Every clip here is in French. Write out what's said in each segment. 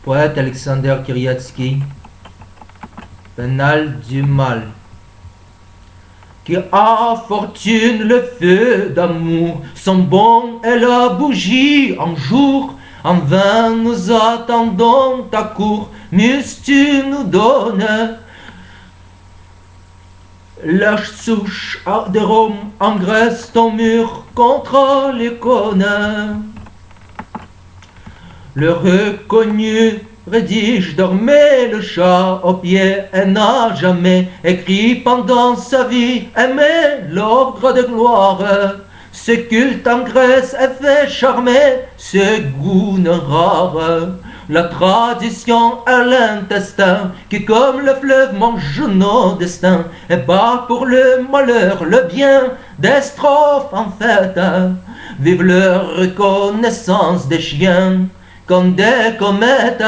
Poète Alexander Kiriatsky, Pénal du mal. Qui a fortune le feu d'amour, son bon et la bougie en jour. En vain nous attendons ta cour, muse tu nous donnes. La souche de Rome engraisse ton mur contre les cônes. Le reconnu rédige dormait le chat au pied et n'a jamais écrit pendant sa vie aimer l'ordre de gloire. Ce culte en Grèce est fait charmer ce goût rare. La tradition est l'intestin qui comme le fleuve mange nos destins et bat pour le malheur le bien des strophes en fête. Vive leur reconnaissance des chiens comme des comètes.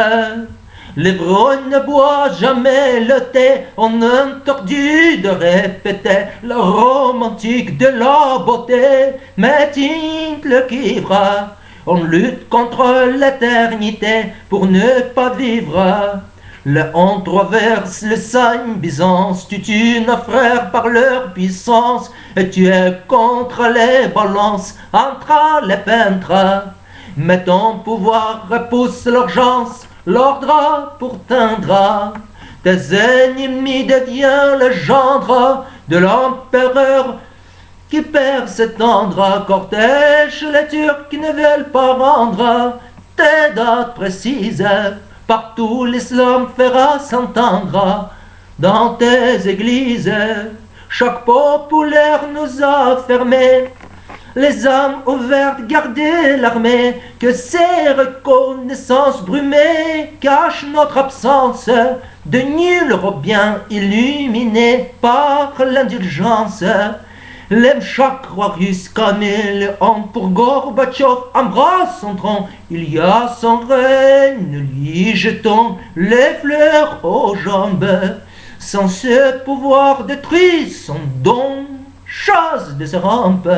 L'ivrogne ne boit jamais le thé, on interdit de répéter la romantique de la beauté, mais tinte le cuivre, on lutte contre l'éternité pour ne pas vivre. Les controverses, le sang Byzance, tu tues nos frères par leur puissance, et tu es contre les balances entre les peintres. Mais ton pouvoir repousse l'urgence, l'ordre pour teindre. Tes ennemis deviennent le gendre de l'empereur qui perd s'étendre. Cortège les Turcs qui ne veulent pas rendre tes dates précises. Partout l'islam fera s'entendre dans tes églises. Choc populaire nous a fermés, les âmes ouvertes gardaient l'armée, que ces reconnaissances brumées cachent notre absence, de nul bien illuminés par l'indulgence. L'Emchak roi russe caméléon pour Gorbatchev embrasse son tronc, il y a son règne, lui jetons les fleurs aux jambes. Sans ce pouvoir détruit son don, chasse de ses rampes.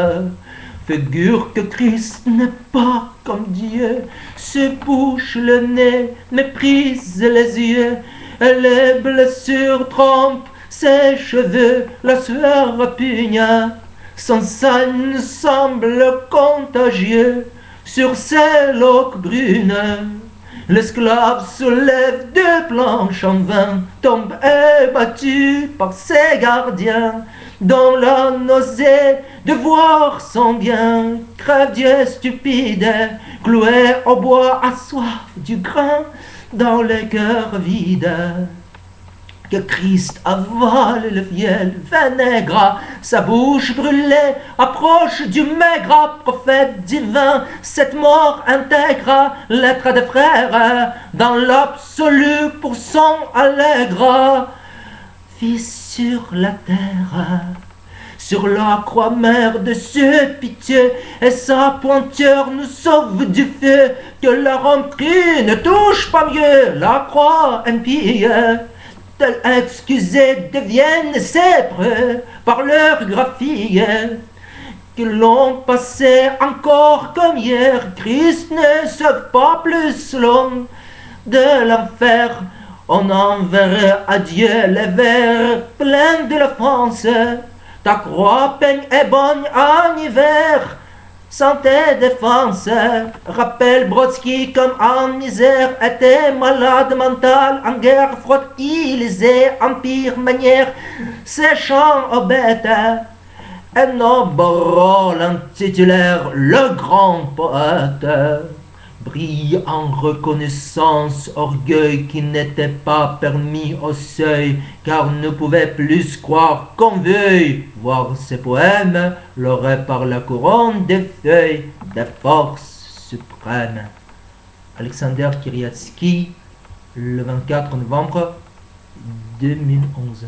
Figure que Christ n'est pas comme Dieu, se bouche le nez, méprise les yeux, et les blessures trompent ses cheveux, la sueur répugne. Son sang nous semble contagieux sur ses loques brunes. L'esclave soulève deux planches en vain, tombe ébattu par ses gardiens. Dans la nausée de voir son bien, crève Dieu stupide, cloué au bois à soif du grain dans les cœurs vides. Que Christ avale le fiel vinaigre, sa bouche brûlée approche du maigre prophète divin. Cette mort intègre l'être des frères dans l'absolu pour son allègre. Fils sur la terre, sur la croix mère de ce pitié, et sa pointure nous sauve du feu. Que la rancune ne touche pas mieux la croix impie. Tels excusés deviennent sèbres par leur graphie. Que l'on passait encore comme hier, Christ ne sauve pas plus l'homme de l'enfer. On enverrait à Dieu les vers pleins de la France. Ta croix peigne et bonne en hiver, sans tes défenses. Rappelle Brodsky comme en misère était malade mental, en guerre froide utilisé en pire manière, séchant aux bêtes. Et Noborol intitulaire le grand poète brille en reconnaissance, orgueil qui n'était pas permis au seuil, car ne pouvait plus croire qu'on veuille voir ses poèmes, l'aurait par la couronne des feuilles des forces suprêmes. Alexander Kiriatsky, le 24 novembre 2011.